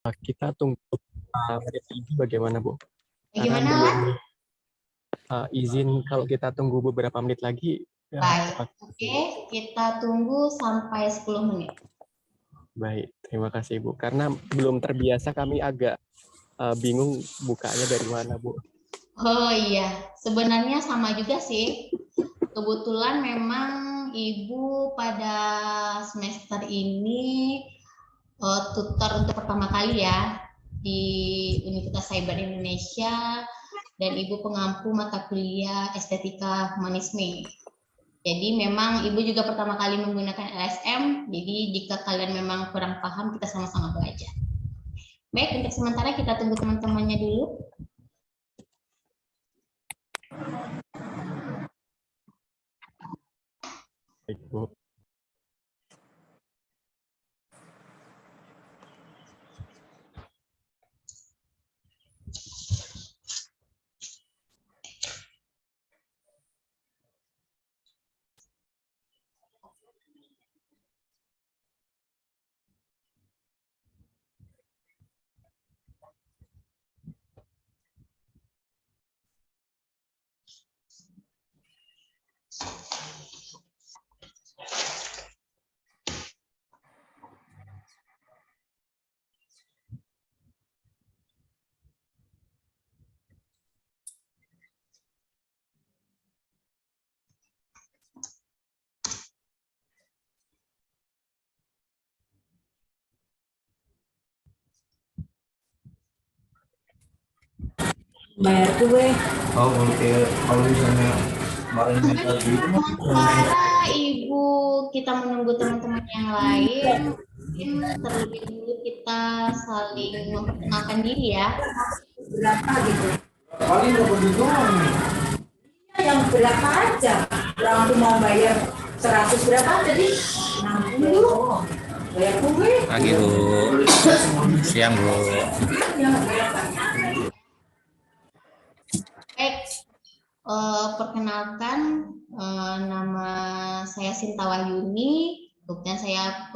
kita tunggu menit lagi bagaimana, Bu? Karena Gimana, belum Lan? izin kalau kita tunggu beberapa menit lagi. Ya, Baik, oke, kita tunggu sampai 10 menit. Baik, terima kasih, Bu. Karena belum terbiasa, kami agak bingung bukanya dari mana, Bu. Oh iya, sebenarnya sama juga sih. Kebetulan memang Ibu pada semester ini tutor untuk pertama kali ya di Universitas Cyber Indonesia, dan Ibu pengampu mata kuliah Estetika Humanisme. Jadi memang Ibu juga pertama kali menggunakan LSM, jadi jika kalian memang kurang paham, kita sama-sama belajar. Baik, untuk sementara kita tunggu teman-temannya dulu. Baik, Bu. Bayar kue. Oh, kalau misalnya kemarin minta gitu. Sementara Ibu kita menunggu teman-teman yang lain, mungkin terlebih dulu kita saling memperkenalkan diri ya. Berapa gitu? Paling nggak begitu. Yang berapa aja? Orang tuh mau bayar 100 berapa tadi? 60. Bayar kue. Pagi, Bu. Siang, Bu. Baik, perkenalkan, nama saya Sinta Wahyuni, kemudian saya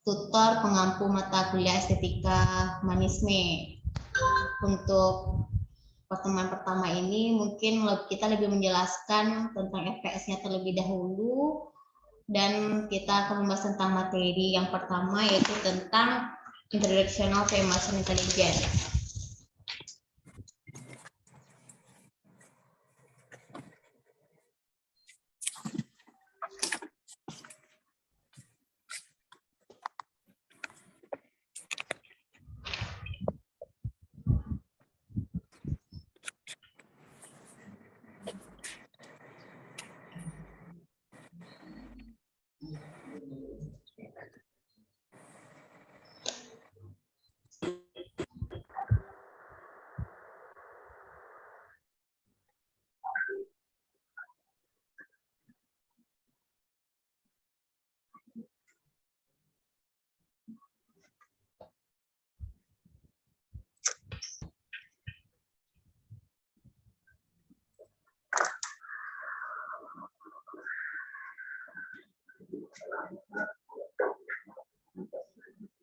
tutor pengampu mata kuliah Estetika Humanisme. Untuk pertemuan pertama ini mungkin kita lebih menjelaskan tentang FPS-nya terlebih dahulu, dan kita akan membahas tentang materi yang pertama, yaitu tentang Introduction to Emotion Intelligence.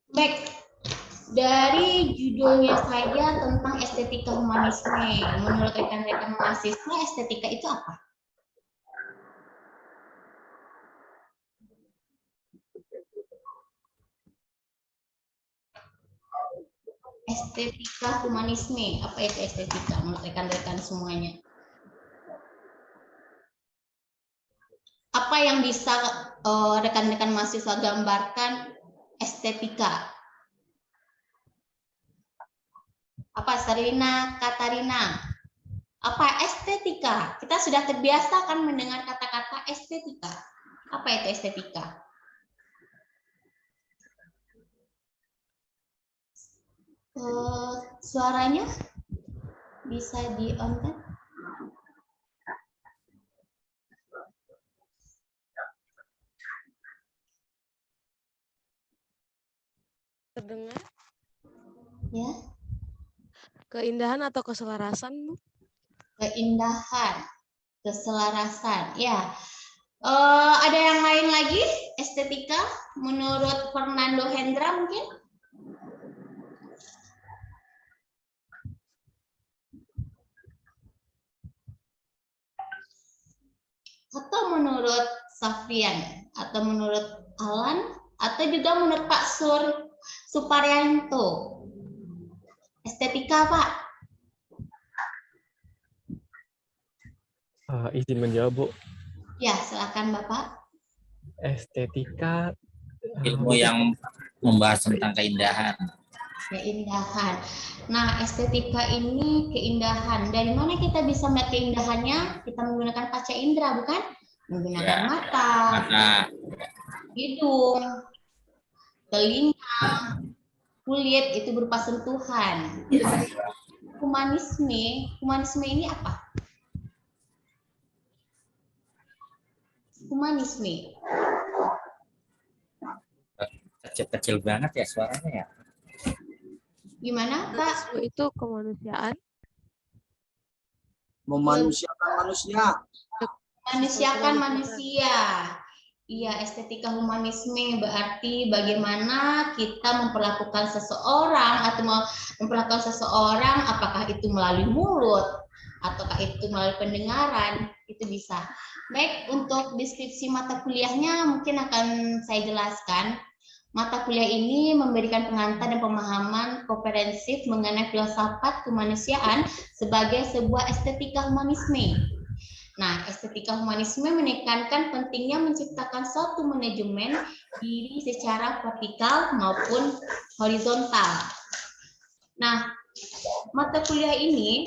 Baik, dari judulnya saja tentang estetika humanisme, menurut rekan-rekan mahasiswa, estetika itu apa? Estetika humanisme, apa itu estetika menurut rekan-rekan semuanya? Apa yang bisa rekan-rekan mahasiswa gambarkan estetika? Apa, Sarina, Katarina? Apa estetika? Kita sudah terbiasa kan mendengar kata-kata estetika. Apa itu estetika? Suaranya bisa di-on kan? Terdengar? Ya. Keindahan atau keselarasan, Bu? Keindahan, keselarasan. Ya. Ada yang lain lagi estetika menurut Fernando Hendra mungkin? menurut Safrian atau menurut Alan atau juga menurut Pak Suparyanto? Estetika, Pak. Izin menjawab, Bu. Ya, silakan Bapak. Estetika Ilmu yang membahas tentang keindahan. Keindahan. Nah, estetika ini keindahan. Dari mana kita bisa melihat keindahannya? Kita menggunakan panca indera, bukan? Menggunakan Ya. mata, Nah, hidung, telinga, kulit, itu berupa sentuhan. Humanisme ini apa? Humanisme. kecil-kecil banget ya suaranya ya. Gimana, Pak? Humanisme itu kemanusiaan. Memanusiakan manusia. Manusiakan manusia. Iya, estetika humanisme berarti bagaimana kita memperlakukan seseorang atau memperlakukan seseorang, apakah itu melalui mulut ataukah itu melalui pendengaran, itu bisa. Baik, untuk deskripsi mata kuliahnya mungkin akan saya jelaskan. Mata kuliah ini memberikan pengantar dan pemahaman komprehensif mengenai filsafat kemanusiaan sebagai sebuah estetika humanisme. Nah, estetika humanisme menekankan pentingnya menciptakan suatu manajemen diri secara vertikal maupun horizontal. Nah, mata kuliah ini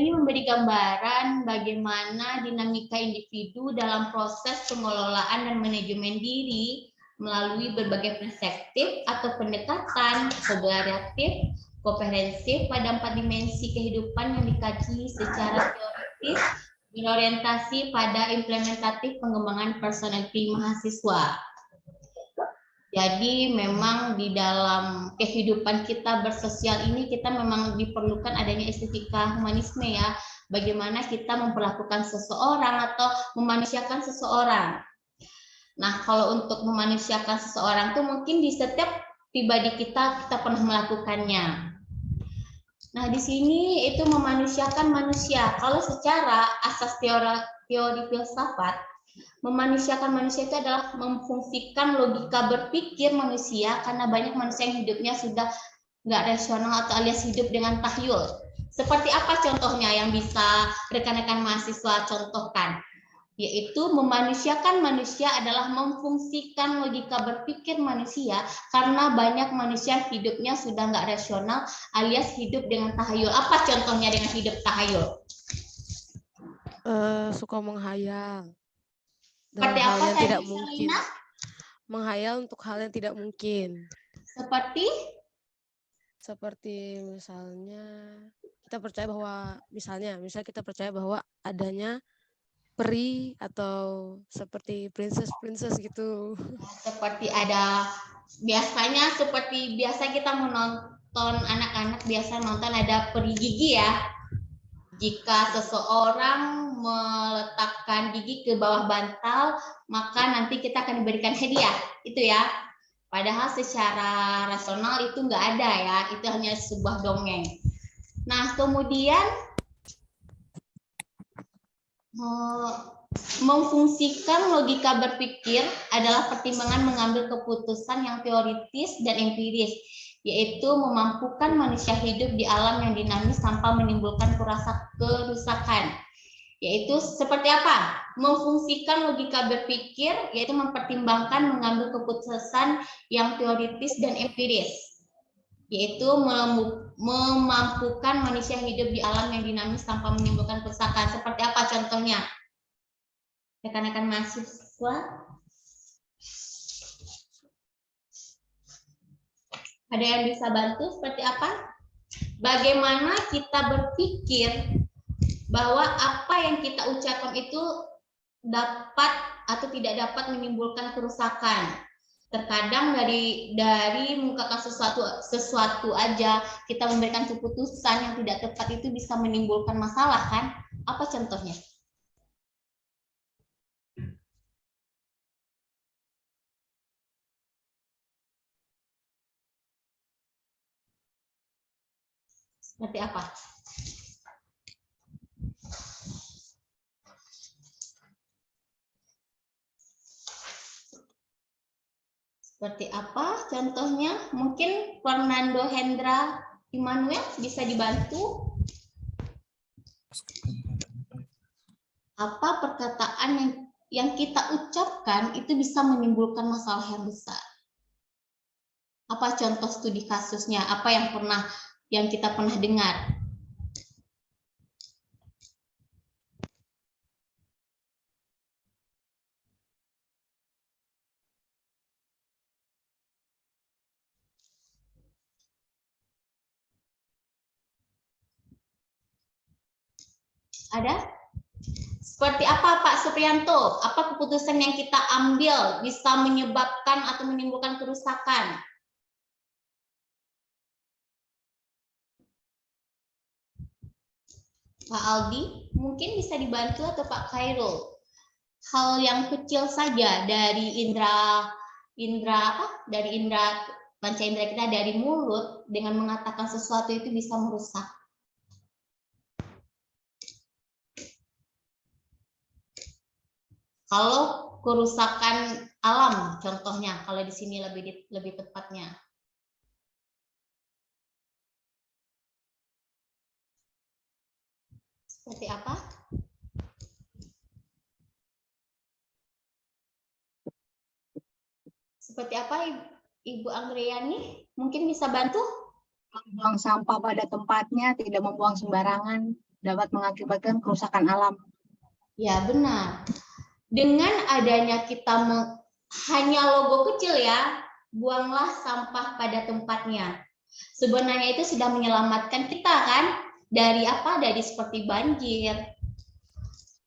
memberi gambaran bagaimana dinamika individu dalam proses pengelolaan dan manajemen diri melalui berbagai perspektif atau pendekatan kolaboratif, komprehensif pada 4 dimensi kehidupan yang dikaji secara teoritis berorientasi pada implementatif pengembangan personality mahasiswa. Jadi memang di dalam kehidupan kita bersosial ini kita memang diperlukan adanya estetika humanisme ya. Bagaimana kita memperlakukan seseorang atau memanusiakan seseorang. Nah, kalau untuk memanusiakan seseorang tuh mungkin di setiap pribadi kita pernah melakukannya. Nah, di sini itu memanusiakan manusia. Kalau secara asas teori filsafat, memanusiakan manusia itu adalah memfungsikan logika berpikir manusia karena banyak manusia yang hidupnya sudah nggak rasional atau alias hidup dengan tahyul. Seperti apa contohnya yang bisa rekan-rekan mahasiswa contohkan? Yaitu memanusiakan manusia adalah memfungsikan logika berpikir manusia karena banyak manusia hidupnya sudah nggak rasional alias hidup dengan tahayul. Apa contohnya dengan hidup tahayul? Suka menghayal dalam Seperti hal apa yang tadi, tidak mungkin. Salina? Menghayal untuk hal yang tidak mungkin. Seperti misalnya kita percaya bahwa misalnya kita percaya bahwa adanya peri atau seperti princess gitu. Seperti ada biasanya seperti biasa kita menonton anak-anak biasa nonton ada peri gigi ya. Jika seseorang meletakkan gigi ke bawah bantal, maka nanti kita akan diberikan hadiah, itu ya. Padahal secara rasional itu nggak ada ya, itu hanya sebuah dongeng. Nah, kemudian memfungsikan logika berpikir adalah pertimbangan mengambil keputusan yang teoritis dan empiris, yaitu memampukan manusia hidup di alam yang dinamis tanpa menimbulkan kerusakan. Yaitu seperti apa? Memfungsikan logika berpikir, yaitu mempertimbangkan mengambil keputusan yang teoritis dan empiris, yaitu memampukan manusia hidup di alam yang dinamis tanpa menimbulkan kerusakan. Seperti apa contohnya? Rekan-rekan mahasiswa, ada yang bisa bantu seperti apa? Bagaimana kita berpikir bahwa apa yang kita ucapkan itu dapat atau tidak dapat menimbulkan kerusakan. Terkadang dari mengungkapkan sesuatu aja kita memberikan keputusan yang tidak tepat itu bisa menimbulkan masalah kan? Apa contohnya? Seperti apa? Seperti apa contohnya? Mungkin Fernando Hendra Immanuel bisa dibantu. Apa perkataan yang kita ucapkan itu bisa menimbulkan masalah yang besar? Apa contoh studi kasusnya? Apa yang kita pernah dengar? Ada? Seperti apa Pak Supriyanto? Apa keputusan yang kita ambil bisa menyebabkan atau menimbulkan kerusakan? Pak Aldi, mungkin bisa dibantu atau Pak Khairul? Hal yang kecil saja dari panca indera kita, dari mulut, dengan mengatakan sesuatu itu bisa merusak. Kalau kerusakan alam, contohnya, kalau di sini lebih tepatnya. Seperti apa? Seperti apa Ibu Anggriani? Mungkin bisa bantu? Membuang sampah pada tempatnya, tidak membuang sembarangan, dapat mengakibatkan kerusakan alam. Ya, benar. Dengan adanya kita hanya logo kecil ya, buanglah sampah pada tempatnya. Sebenarnya itu sudah menyelamatkan kita kan? Dari apa? Dari seperti banjir.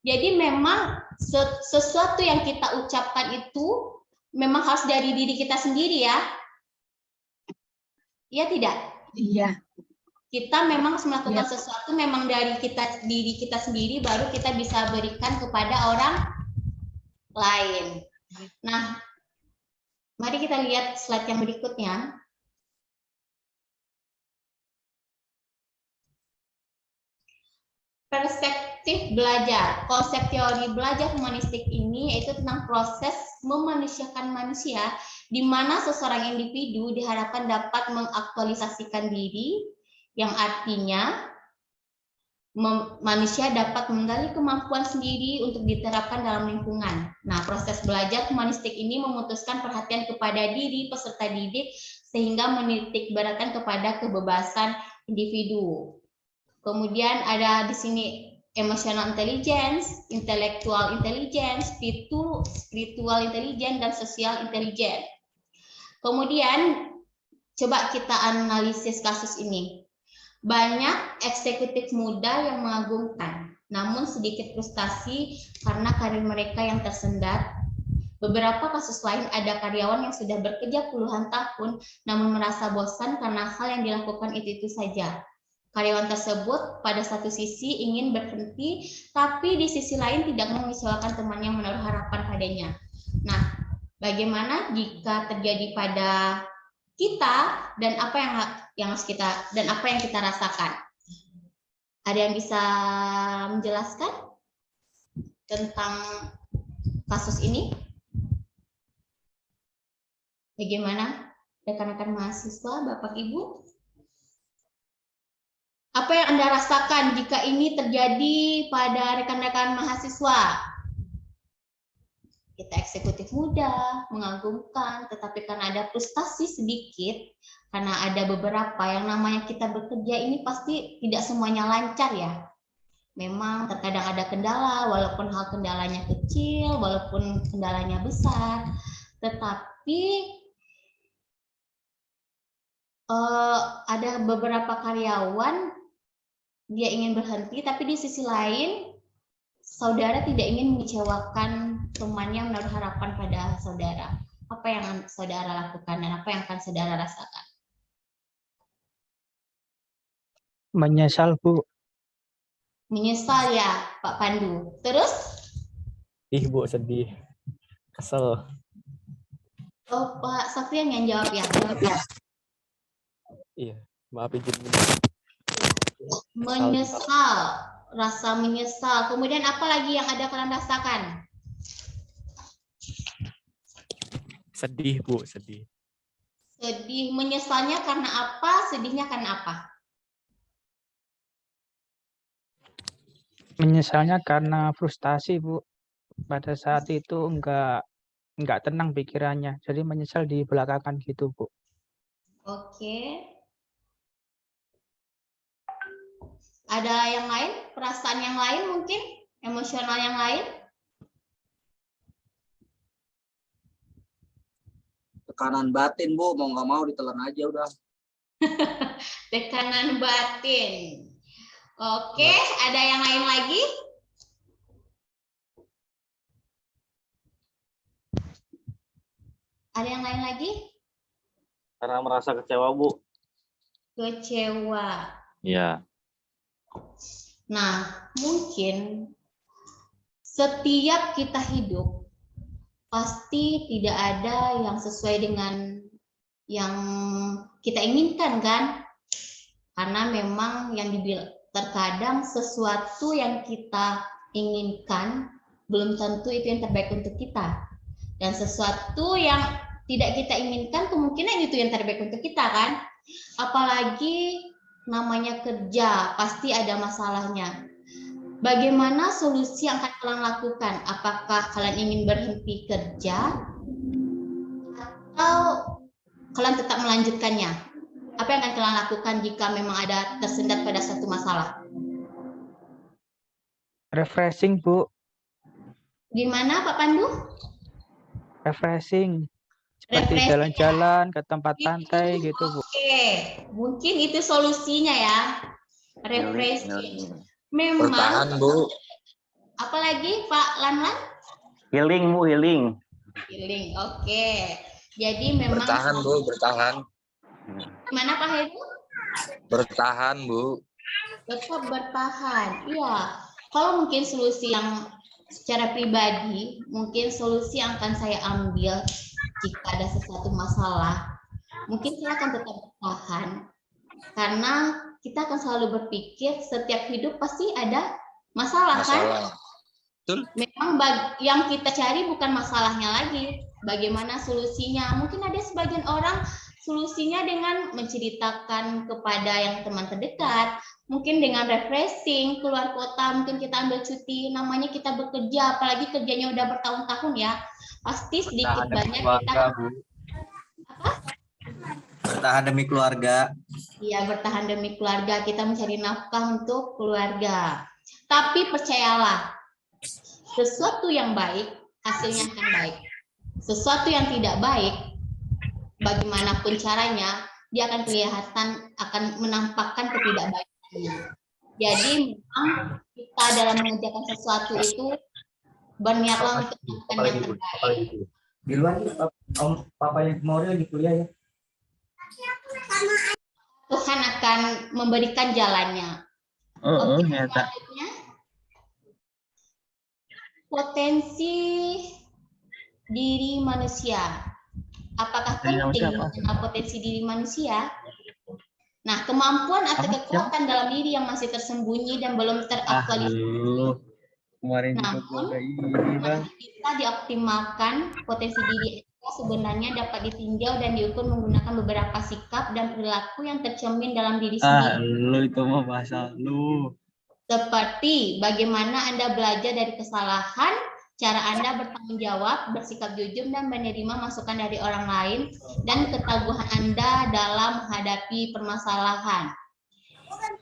Jadi memang sesuatu yang kita ucapkan itu memang harus dari diri kita sendiri ya. Iya tidak? Iya. Kita memang harus melakukan sesuatu memang dari diri kita sendiri, baru kita bisa berikan kepada orang lain. Nah, mari kita lihat slide yang berikutnya. Perspektif belajar. Konsep teori belajar humanistik ini yaitu tentang proses memanusiakan manusia, di mana seseorang individu diharapkan dapat mengaktualisasikan diri, yang artinya manusia dapat menggali kemampuan sendiri untuk diterapkan dalam lingkungan. Nah, proses belajar humanistik ini memutuskan perhatian kepada diri peserta didik sehingga menitik beratkan kepada kebebasan individu. Kemudian ada di sini emotional intelligence, intellectual intelligence, spiritual intelligence, dan social intelligence. Kemudian coba kita analisis kasus ini. Banyak eksekutif muda yang mengagumkan, namun sedikit frustasi karena karir mereka yang tersendat. Beberapa kasus lain ada karyawan yang sudah bekerja puluhan tahun, namun merasa bosan karena hal yang dilakukan itu saja. Karyawan tersebut pada satu sisi ingin berhenti, tapi di sisi lain tidak mengecewakan teman yang menaruh harapan padanya. Nah, bagaimana jika terjadi pada kita dan apa yang kita rasakan? Ada yang bisa menjelaskan tentang kasus ini? Bagaimana rekan-rekan mahasiswa, Bapak Ibu? Apa yang Anda rasakan jika ini terjadi pada rekan-rekan mahasiswa? Kita eksekutif muda, mengagumkan, tetapi karena ada frustasi sedikit, karena ada beberapa yang namanya kita bekerja ini pasti tidak semuanya lancar ya. Memang terkadang ada kendala, walaupun hal kendalanya kecil, walaupun kendalanya besar, tetapi ada beberapa karyawan dia ingin berhenti, tapi di sisi lain saudara tidak ingin mengecewakan temannya yang menaruh harapan pada saudara. Apa yang saudara lakukan dan apa yang akan saudara rasakan? Menyesal, Bu. Menyesal ya, Pak Pandu. Terus? Ih, Bu, sedih. Kesel. Oh, Pak Safrian yang jawab ya. Iya, maaf izin. Menyesal, rasa menyesal. Kemudian apa lagi yang ada kalian rasakan? Sedih, Bu, sedih. Sedih, menyesalnya karena apa? Sedihnya karena apa? Menyesalnya karena frustasi, Bu. Pada saat itu nggak tenang pikirannya. Jadi menyesal di belakangan gitu, Bu. Oke. Ada yang lain? Perasaan yang lain mungkin? Emosional yang lain? Tekanan batin, Bu. Mau nggak mau ditelan aja udah. Tekanan batin. Oke, ada yang lain lagi? Ada yang lain lagi? Karena merasa kecewa, Bu. Kecewa. Iya. Nah, mungkin setiap kita hidup pasti tidak ada yang sesuai dengan yang kita inginkan, kan? Karena memang yang dibilang terkadang sesuatu yang kita inginkan belum tentu itu yang terbaik untuk kita. Dan sesuatu yang tidak kita inginkan kemungkinan itu yang terbaik untuk kita, kan? Apalagi namanya kerja, pasti ada masalahnya. Bagaimana solusi yang akan kalian lakukan? Apakah kalian ingin berhenti kerja atau kalian tetap melanjutkannya? Apa yang akan kalian lakukan jika memang ada tersendat pada satu masalah? Refreshing, Bu. Gimana, Pak Pandu? Refreshing. Seperti Refreshing, jalan-jalan ke tempat pantai gitu, Bu. Oke, mungkin itu solusinya ya. Refreshing. Memang. Bertahan, Bu. Apalagi Pak Lanlan? Healing, Bu, healing. Healing. Oke. Jadi memang. Bertahan, Bu. Bertahan. Gimana Pak Heru? Bertahan, Bu. Tetap bertahan. Iya. Kalau mungkin solusi yang secara pribadi, mungkin solusi yang akan saya ambil jika ada sesuatu masalah, mungkin saya akan tetap bertahan. Karena kita akan selalu berpikir setiap hidup pasti ada masalah, kan? Betul. Memang yang kita cari bukan masalahnya lagi, bagaimana solusinya. Mungkin ada sebagian orang solusinya dengan menceritakan kepada yang teman terdekat, mungkin dengan refreshing, keluar kota, mungkin kita ambil cuti, namanya kita bekerja, apalagi kerjanya udah bertahun-tahun ya, pasti sedikit banyak kita. Apa? Bertahan demi keluarga. Iya, bertahan demi keluarga, kita mencari nafkah untuk keluarga. Tapi percayalah, sesuatu yang baik, hasilnya akan baik. Sesuatu yang tidak baik, bagaimanapun caranya, dia akan kelihatan, akan menampakkan ketidakbaikannya. Jadi memang kita dalam mengerjakan sesuatu itu berniatlah untuk melakukan yang terbaik. Di luar Om Papa yang kemarin lagi kuliah ya. Tuhan akan memberikan jalannya. Oke, selanjutnya potensi diri manusia. Apakah penting mengenal potensi diri manusia? Nah, kemampuan atau kekuatan dalam diri yang masih tersembunyi dan belum teraktualisasi. Namun, bisa dioptimalkan potensi diri itu sebenarnya dapat ditinjau dan diukur menggunakan beberapa sikap dan perilaku yang tercermin dalam diri sendiri. Lu itu mah bahasa lu. Seperti bagaimana Anda belajar dari kesalahan, cara Anda bertanggung jawab, bersikap jujur dan menerima masukan dari orang lain, dan ketaguhan Anda dalam menghadapi permasalahan.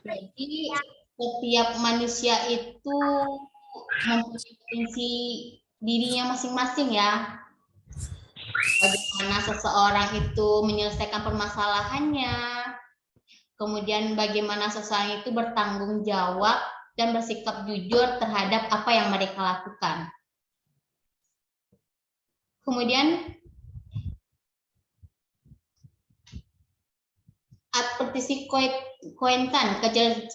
Jadi setiap manusia itu mempunyai potensi dirinya masing-masing ya. Bagaimana seseorang itu menyelesaikan permasalahannya, kemudian bagaimana seseorang itu bertanggung jawab dan bersikap jujur terhadap apa yang mereka lakukan. Kemudian artisi koentan,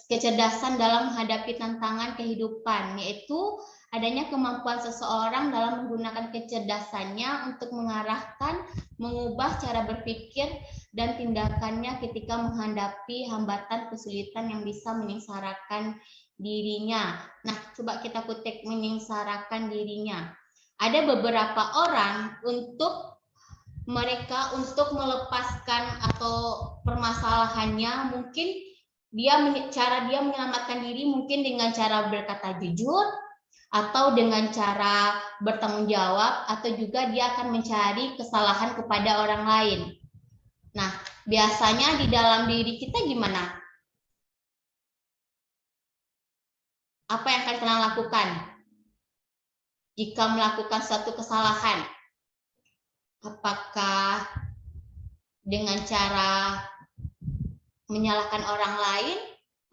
kecerdasan dalam menghadapi tantangan kehidupan, yaitu adanya kemampuan seseorang dalam menggunakan kecerdasannya untuk mengarahkan, mengubah cara berpikir dan tindakannya ketika menghadapi hambatan kesulitan yang bisa menyengsarakan dirinya. Nah, coba kita kutip menyengsarakan dirinya. Ada beberapa orang untuk mereka untuk melepaskan atau permasalahannya, mungkin cara dia menyelamatkan diri mungkin dengan cara berkata jujur, atau dengan cara bertanggung jawab, atau juga dia akan mencari kesalahan kepada orang lain. Nah, biasanya di dalam diri kita gimana? Apa yang akan kalian lakukan jika melakukan suatu kesalahan? Apakah dengan cara menyalahkan orang lain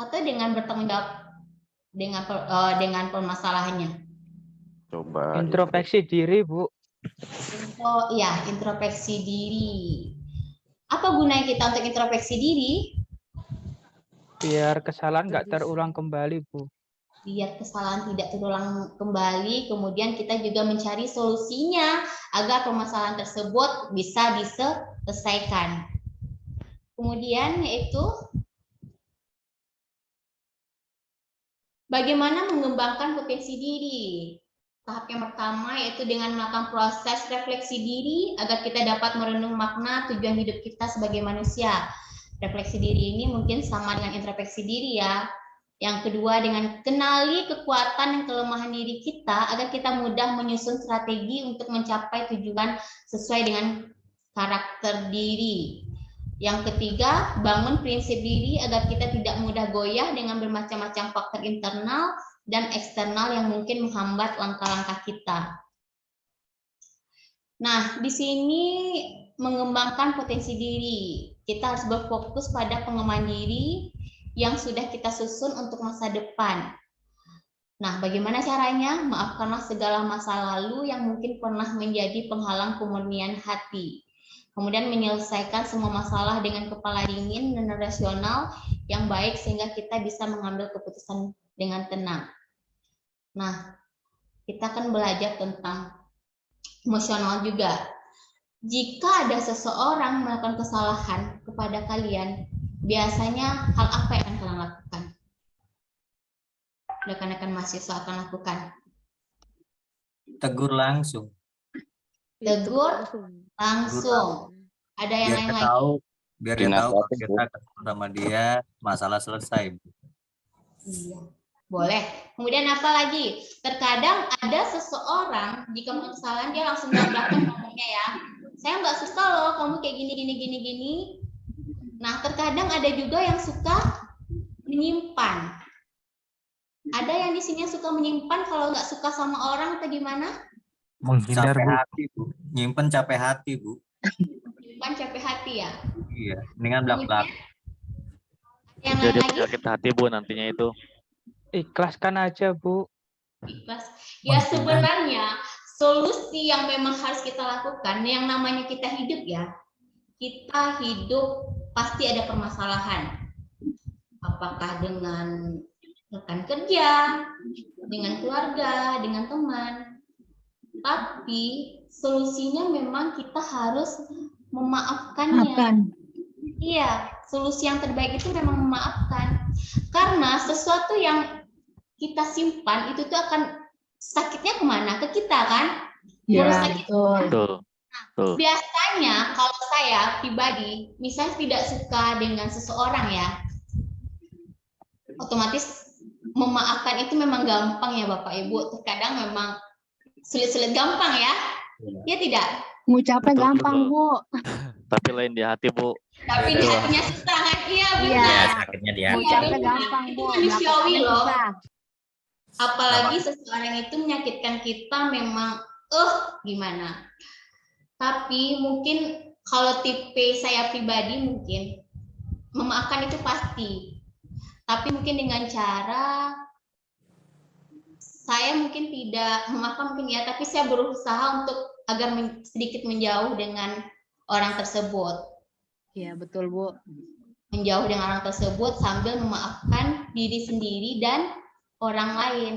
atau dengan bertanggung jawab dengan permasalahannya? Coba Introspeksi diri, Bu. Oh iya, introspeksi diri. Apa gunanya kita untuk introspeksi diri? Biar kesalahan nggak terulang kembali, Bu. Biar kesalahan tidak terulang kembali, kemudian kita juga mencari solusinya agar permasalahan tersebut bisa diselesaikan. Kemudian yaitu bagaimana mengembangkan potensi diri. Tahap yang pertama yaitu dengan melakukan proses refleksi diri agar kita dapat merenung makna tujuan hidup kita sebagai manusia. Refleksi diri ini mungkin sama dengan introspeksi diri ya. Yang kedua, dengan kenali kekuatan dan kelemahan diri kita agar kita mudah menyusun strategi untuk mencapai tujuan sesuai dengan karakter diri. Yang ketiga, bangun prinsip diri agar kita tidak mudah goyah dengan bermacam-macam faktor internal dan eksternal yang mungkin menghambat langkah-langkah kita. Nah, di sini mengembangkan potensi diri. Kita harus berfokus pada pengembangan diri yang sudah kita susun untuk masa depan. Nah, bagaimana caranya? Maafkanlah segala masa lalu yang mungkin pernah menjadi penghalang kemurnian hati. Kemudian menyelesaikan semua masalah dengan kepala dingin dan rasional yang baik sehingga kita bisa mengambil keputusan dengan tenang. Nah, kita akan belajar tentang emosional juga. Jika ada seseorang melakukan kesalahan kepada kalian, biasanya hal apa yang akan kalian lakukan? Rekan-rekan mahasiswa akan lakukan? Tegur langsung. Tegur langsung. Ada yang Biar lain dia lagi? tahu, biar dia tahu kalau Dinasihatin, Bu. kita ketemu sama dia, masalah selesai. Iya, boleh. Kemudian apa lagi? Terkadang ada seseorang jika melakukan kesalahan dia langsung belak-belakan ngomongnya ya. Saya nggak suka loh kamu kayak gini. Nah, terkadang ada juga yang suka menyimpan. Ada yang di sini suka menyimpan kalau nggak suka sama orang atau gimana? Menghindar, Capek Bu. hati, Bu. Nyimpen capek hati, Bu. Menyimpan capek hati ya. Iya, dengan belak-belak. Yang lain Jadi lagi? penyakit hati, Bu, nantinya itu. Ikhlaskan aja, Bu. Ikhlas. Ya sebenarnya solusi yang memang harus kita lakukan, yang namanya kita hidup ya. Kita hidup pasti ada permasalahan. Apakah dengan rekan kerja, dengan keluarga, dengan teman. Tapi solusinya memang kita harus memaafkannya. Iya, solusi yang terbaik itu memang memaafkan. Karena sesuatu yang kita simpan itu tuh akan sakitnya kemana? Ke kita kan? Ya, betul. Betul. Biasanya kalau saya pribadi, misalnya tidak suka dengan seseorang ya, otomatis memaafkan itu memang gampang ya Bapak Ibu. Terkadang memang sulit-sulit gampang ya. Ya tidak? Ngucapnya Betul, gampang, betul. Bu. Tapi lain di hati, Bu. Tapi di hatinya susah kan? Iya Iya. benar. Ya, sakitnya di hati. Ngucapnya gampang, Itu Bu. manusiawi Belakangan loh. susah. Apalagi seseorang itu menyakitkan kita memang gimana. Tapi mungkin kalau tipe saya pribadi mungkin memaafkan itu pasti. Tapi mungkin dengan cara saya mungkin tidak memaafkan mungkin ya, tapi saya berusaha untuk agar sedikit menjauh dengan orang tersebut. Iya, betul, Bu. Menjauh dengan orang tersebut sambil memaafkan diri sendiri dan orang lain.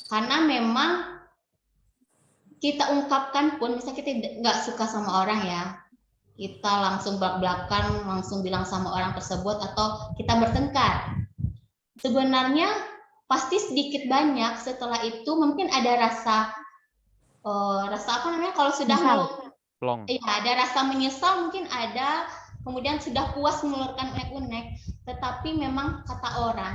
Karena memang kita ungkapkan pun, misalnya kita nggak suka sama orang ya, kita langsung belak-belakan, langsung bilang sama orang tersebut, atau kita bertengkar. Sebenarnya pasti sedikit banyak setelah itu mungkin ada rasa apa namanya, kalau sudah Plong. Ya, ada rasa menyesal mungkin ada, kemudian sudah puas mengeluarkan unek-unek, tetapi memang kata orang,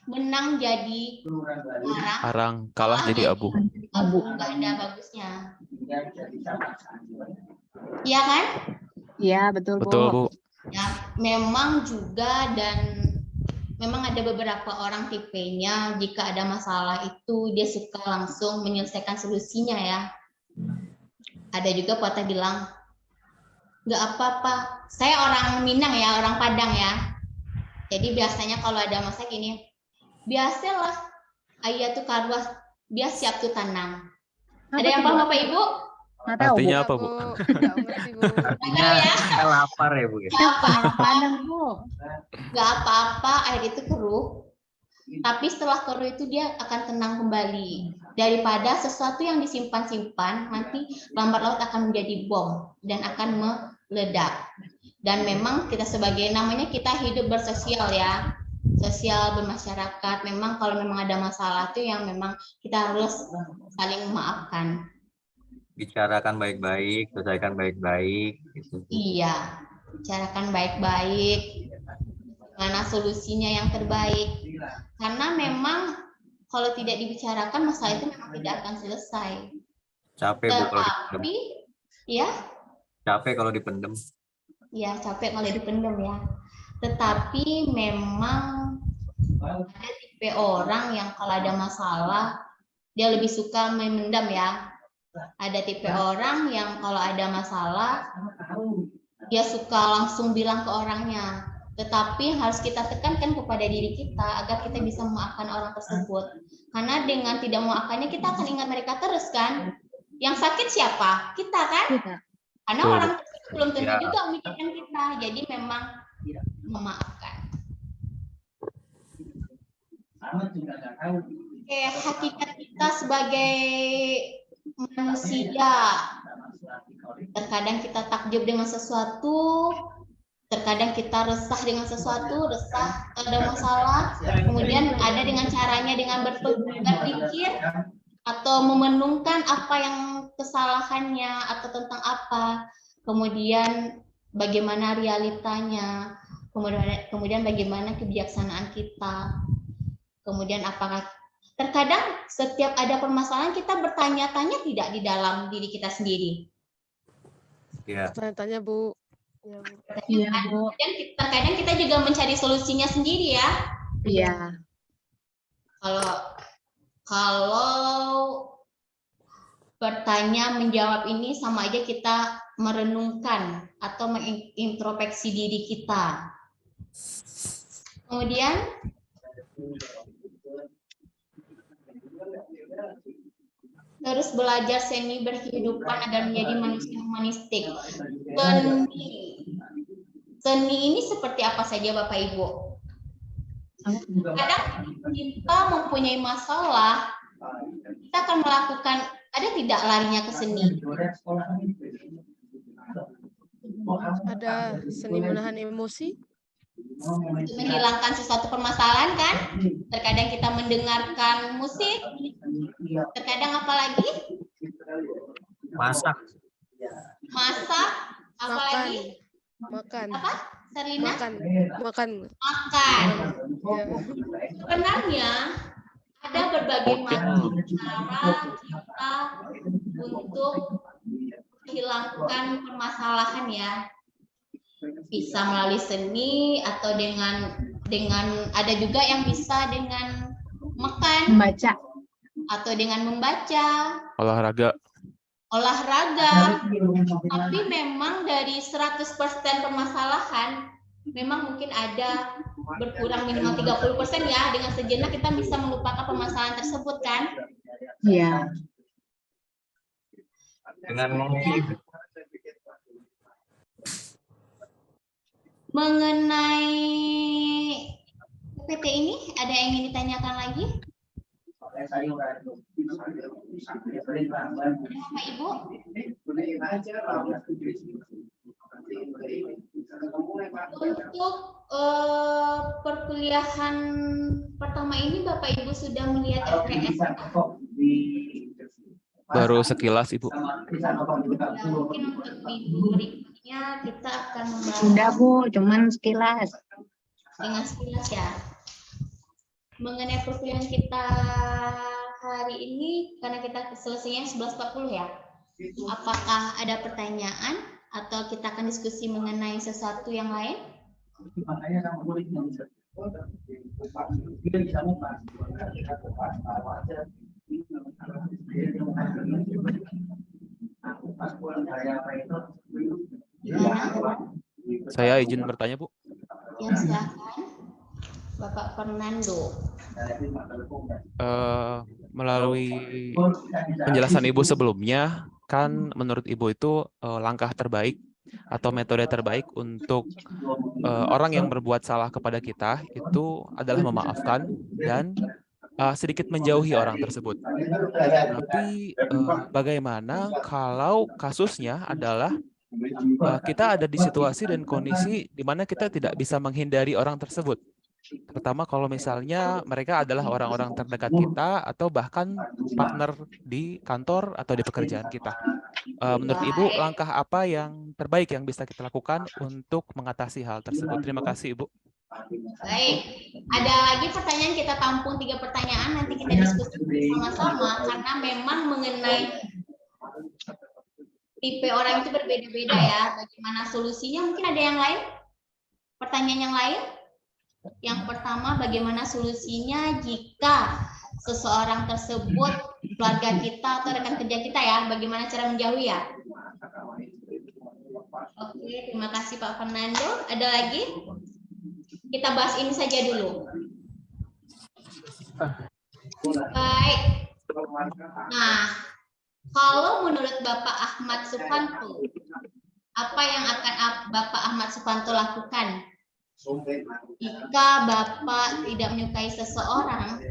menang jadi arang, Arang, kalah jadi abu. nggak ada bagusnya. Iya kan? Iya, betul, Betul, Bu. Ya, memang juga dan memang ada beberapa orang tipenya jika ada masalah itu dia suka langsung menyelesaikan solusinya ya. Ada juga patah bilang, nggak apa-apa. Saya orang Minang ya, orang Padang ya. Jadi biasanya kalau ada masalah gini, biasalah ayah tuh karwas, dia siap tuh tanam. Ada yang paham Bapak Ibu? Nggak tahu, Bu. Artinya apa, Bu? Nggak ngerti, Bu. Artinya kita lapar ya, Bu ya. Bukan orang Padang, Bu. Nggak apa-apa, air itu keruh. Tapi setelah keruh itu dia akan tenang kembali. Daripada sesuatu yang disimpan-simpan, nanti lambat laut akan menjadi bom dan akan meledak. Dan memang kita sebagai namanya kita hidup bersosial ya. Sosial bermasyarakat. Memang kalau memang ada masalah itu yang memang kita harus saling memaafkan. Bicarakan baik-baik, selesaikan baik-baik. Gitu. Iya, bicarakan baik-baik. Mana solusinya yang terbaik. Karena memang kalau tidak dibicarakan masalah itu memang tidak akan selesai. Capek, Bu, kalau dipendem. Tetapi, ya, Capek kalau dipendem. ya capek kalau dipendam ya. Tetapi memang ada tipe orang yang kalau ada masalah dia lebih suka memendam ya. Ada tipe orang yang kalau ada masalah dia suka langsung bilang ke orangnya. Tetapi harus kita tekankan kepada diri kita agar kita bisa memaafkan orang tersebut. Karena dengan tidak memaafkannya kita akan ingat mereka terus kan. Yang sakit siapa? Kita kan? Karena orang tersebut belum tentu juga memikirkan kita. Jadi memang memaafkan. Oke, hakikat kita sebagai manusia. Terkadang kita takjub dengan sesuatu, terkadang kita resah dengan sesuatu, resah ada masalah, kemudian ada dengan caranya dengan berpikir atau memenungkan apa yang kesalahannya atau tentang apa, kemudian bagaimana realitanya, kemudian bagaimana kebijaksanaan kita, kemudian apakah terkadang setiap ada permasalahan kita bertanya-tanya tidak di dalam diri kita sendiri. Iya. Tanya-tanya, Bu. Iya, Bu. Dan terkadang kita juga mencari solusinya sendiri ya. Iya. Kalau bertanya menjawab ini sama aja kita merenungkan atau mengintrospeksi diri kita. Kemudian terus belajar seni berkehidupan agar menjadi manusia humanistik. Seni ini seperti apa saja Bapak Ibu? Kadang kita mempunyai masalah, kita akan melakukan, ada tidak larinya ke seni? Ada seni menahan emosi. Untuk menghilangkan sesuatu permasalahan kan? Terkadang kita mendengarkan musik, terkadang apa lagi? Masak. Masak, apa lagi? Makan. Apa? Serlina? Makan. Ya. Sebenarnya ada berbagai macam cara kita untuk menghilangkan permasalahan ya. Bisa melalui seni atau dengan ada juga yang bisa dengan makan, Membaca. atau dengan membaca, Olahraga. tapi memang dari 100% permasalahan memang mungkin ada berkurang minimal 30% ya, dengan sejenak kita bisa melupakan permasalahan tersebut kan? Iya. Dengan ngopi. Mengenai PPT ini ada yang ingin ditanyakan lagi? Bapak Ibu? Untuk perkuliahan pertama ini Bapak Ibu sudah melihat LPS? Baru sekilas, Ibu. Ya, mungkin untuk minggu berikutnya kita akan membahas Sudah Bu, cuman sekilas. dengan sekilas ya. Mengenai perkuliahan kita hari ini, karena kita selesainya 11.40 ya. Apakah ada pertanyaan atau kita akan diskusi mengenai sesuatu yang lain? Saya izin bertanya, Bu. Ya, silakan. Bapak Fernando. Melalui penjelasan Ibu sebelumnya, kan menurut Ibu itu langkah terbaik atau metode terbaik untuk orang yang berbuat salah kepada kita itu adalah memaafkan dan sedikit menjauhi orang tersebut. Tapi bagaimana kalau kasusnya adalah kita ada di situasi dan kondisi di mana kita tidak bisa menghindari orang tersebut? Pertama, kalau misalnya mereka adalah orang-orang terdekat kita atau bahkan partner di kantor atau di pekerjaan kita. Menurut Ibu, langkah apa yang terbaik yang bisa kita lakukan untuk mengatasi hal tersebut? Terima kasih, Ibu. Baik, ada lagi pertanyaan, kita tampung 3 pertanyaan, nanti kita diskusi sama-sama, karena memang mengenai tipe orang itu berbeda-beda ya, bagaimana solusinya, mungkin ada yang lain? Pertanyaan yang lain? Yang pertama, bagaimana solusinya jika seseorang tersebut keluarga kita atau rekan kerja kita ya, bagaimana cara menjauhi ya? Oke, terima kasih Pak Fernando. Ada lagi? Kita bahas ini saja dulu. Baik. Nah, kalau menurut Bapak Ahmad Supanto, apa yang akan Bapak Ahmad Supanto lakukan jika Bapak tidak menyukai seseorang,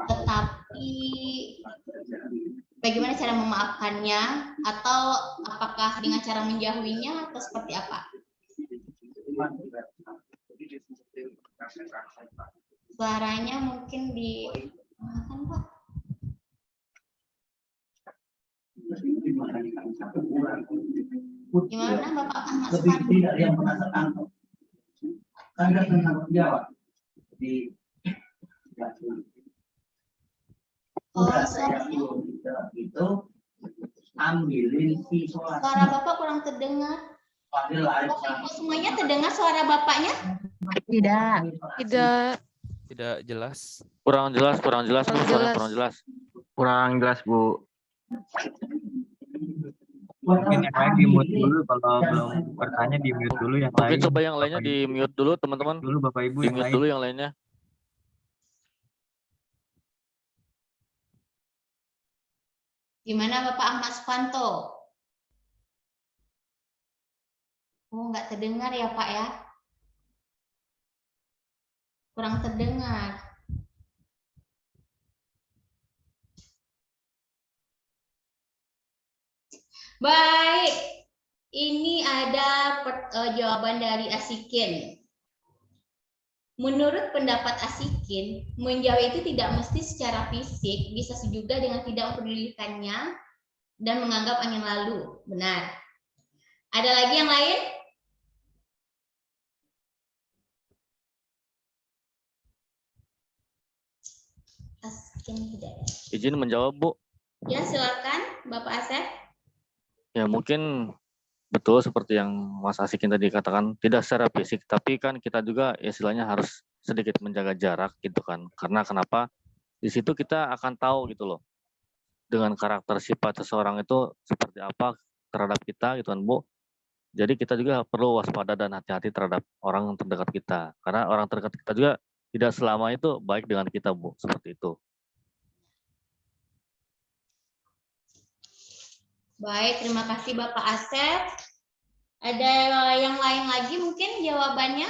tetapi bagaimana cara memaafkannya, atau apakah dengan cara menjauhinya, atau seperti apa? Suaranya mungkin di Pak. Gimana Bapak Ahmad Supanto? Suara Bapak kurang terdengar. Ibu semuanya terdengar suara Bapaknya? Tidak. Tidak. Tidak jelas. Kurang jelas, Bu. Suaranya kurang jelas. Kurang jelas, Bu. Mungkin yang lain di-mute dulu, kalau belum bertanya di-mute dulu yang lain. Mungkin coba yang lainnya di-mute dulu, teman-teman. Dulu Bapak Ibu yang Di-mute lain. dulu yang lainnya. Gimana Bapak Ahmad Supanto? Oh, nggak terdengar ya Pak ya? Kurang terdengar. Baik, ini ada jawaban dari Asikin. Menurut pendapat Asikin, menjauh itu tidak mesti secara fisik, bisa juga dengan tidak mempedulikannya dan menganggap angin lalu. Benar. Ada lagi yang lain? Asikin Hidayat. Izin menjawab, Bu. Ya, silakan Bapak Asep. Ya, mungkin betul seperti yang Mas Asikin tadi katakan, tidak secara fisik, tapi kan kita juga istilahnya harus sedikit menjaga jarak gitu kan. Karena kenapa? Di situ kita akan tahu gitu loh, dengan karakter sifat seseorang itu seperti apa terhadap kita gitu kan, Bu. Jadi kita juga perlu waspada dan hati-hati terhadap orang terdekat kita. Karena orang terdekat kita juga tidak selama itu baik dengan kita, Bu. Seperti itu. Baik, terima kasih Bapak Asep. Ada yang lain lagi mungkin jawabannya?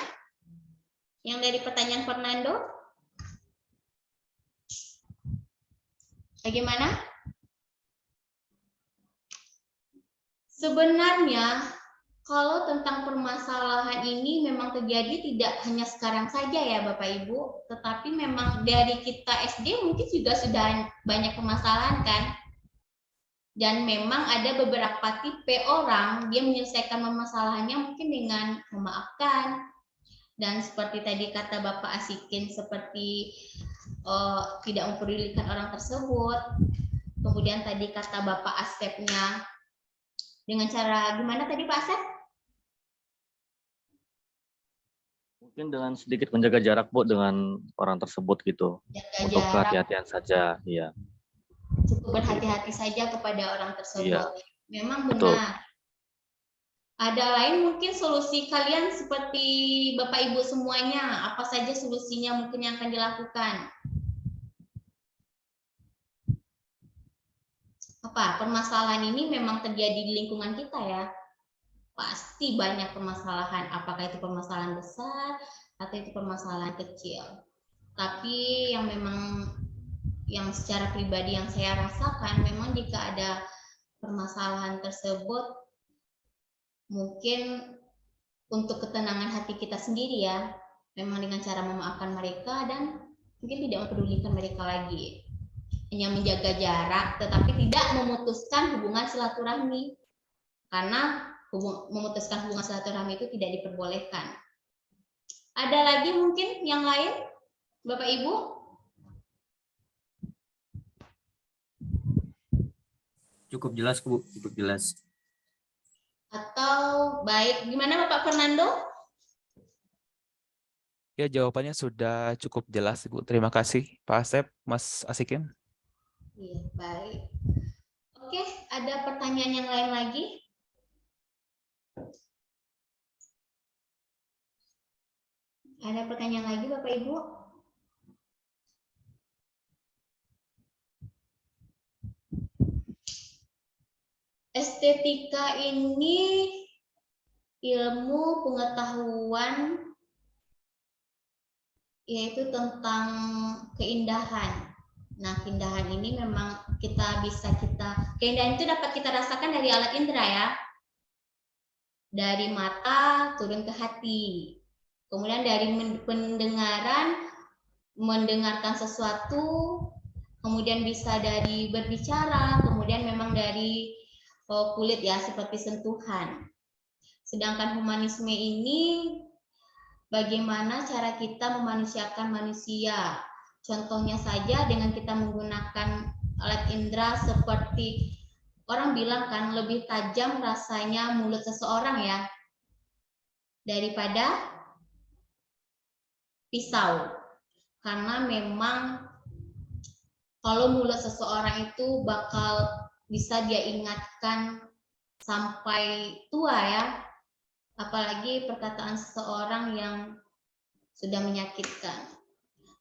Yang dari pertanyaan Fernando? Bagaimana? Sebenarnya, kalau tentang permasalahan ini memang terjadi tidak hanya sekarang saja ya Bapak Ibu, tetapi memang dari kita SD mungkin juga sudah banyak permasalahan kan? Dan memang ada beberapa tipe orang, dia menyelesaikan permasalahannya mungkin dengan memaafkan. Dan seperti tadi kata Bapak Asikin, seperti tidak mempedulikan orang tersebut. Kemudian tadi kata Bapak Asepnya, dengan cara gimana tadi Pak Asep? Mungkin dengan sedikit menjaga jarak Bu dengan orang tersebut gitu. Jaga Untuk jarak. kehati-hatian saja, iya. Cukup berhati-hati saja kepada orang tersebut. Iya. Memang Betul. benar. Ada lain mungkin solusi kalian seperti Bapak Ibu semuanya, apa saja solusinya mungkin yang akan dilakukan? Apa? Permasalahan ini memang terjadi di lingkungan kita ya. Pasti banyak permasalahan, apakah itu permasalahan besar atau itu permasalahan kecil. Tapi yang memang yang secara pribadi yang saya rasakan, memang jika ada permasalahan tersebut, mungkin untuk ketenangan hati kita sendiri ya, memang dengan cara memaafkan mereka dan mungkin tidak mempedulikan mereka lagi. Hanya menjaga jarak, tetapi tidak memutuskan hubungan silaturahmi. Karena memutuskan hubungan silaturahmi itu tidak diperbolehkan. Ada lagi mungkin yang lain, Bapak Ibu? Cukup jelas Bu, cukup jelas. Atau baik, gimana Bapak Fernando? Ya, jawabannya sudah cukup jelas, Ibu. Terima kasih, Pak Asep, Mas Asikin. Iya, baik. Oke, ada pertanyaan yang lain lagi? Ada pertanyaan lagi, Bapak Ibu? Estetika ini ilmu pengetahuan yaitu tentang keindahan. Nah, keindahan ini memang keindahan itu dapat kita rasakan dari alat indera ya. Dari mata turun ke hati. Kemudian dari pendengaran, mendengarkan sesuatu, kemudian bisa dari berbicara, kemudian memang dari kulit ya, seperti sentuhan. Sedangkan humanisme ini bagaimana cara kita memanusiakan manusia. Contohnya saja dengan kita menggunakan alat indera seperti orang bilang kan lebih tajam rasanya mulut seseorang ya daripada pisau. Karena memang kalau mulut seseorang itu bakal bisa dia ingatkan sampai tua ya. Apalagi perkataan seseorang yang sudah menyakitkan.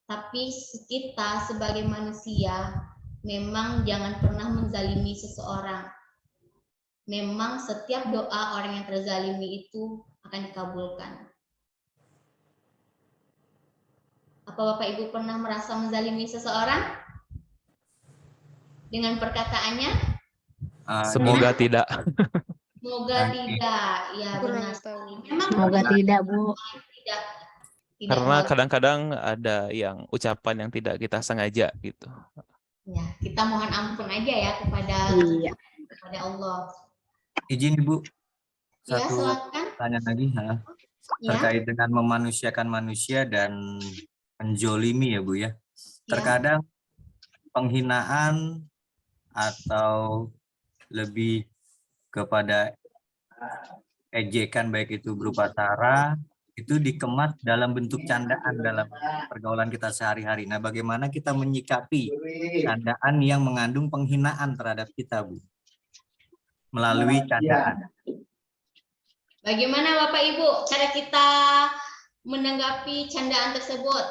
Tapi kita sebagai manusia memang jangan pernah menzalimi seseorang. Memang setiap doa orang yang terzalimi itu akan dikabulkan. Apa Bapak Ibu pernah merasa menzalimi seseorang? Dengan perkataannya? Semoga tidak. Semoga tidak. Ya benar. Memang Semoga tidak, Bu. Tidak. Karena kadang-kadang ada yang ucapan yang tidak kita sengaja gitu. Ya, kita mohon ampun aja ya kepada Allah. Izin Ibu, Ya, satu silakan. pertanyaan lagi terkait dengan memanusiakan manusia dan menjolimi ya Bu ya. Terkadang penghinaan atau lebih kepada ejekan baik itu berupa sara itu dikemas dalam bentuk candaan dalam pergaulan kita sehari-hari. Nah, bagaimana kita menyikapi candaan yang mengandung penghinaan terhadap kita, Bu? Melalui candaan. Bagaimana Bapak Ibu cara kita menanggapi candaan tersebut?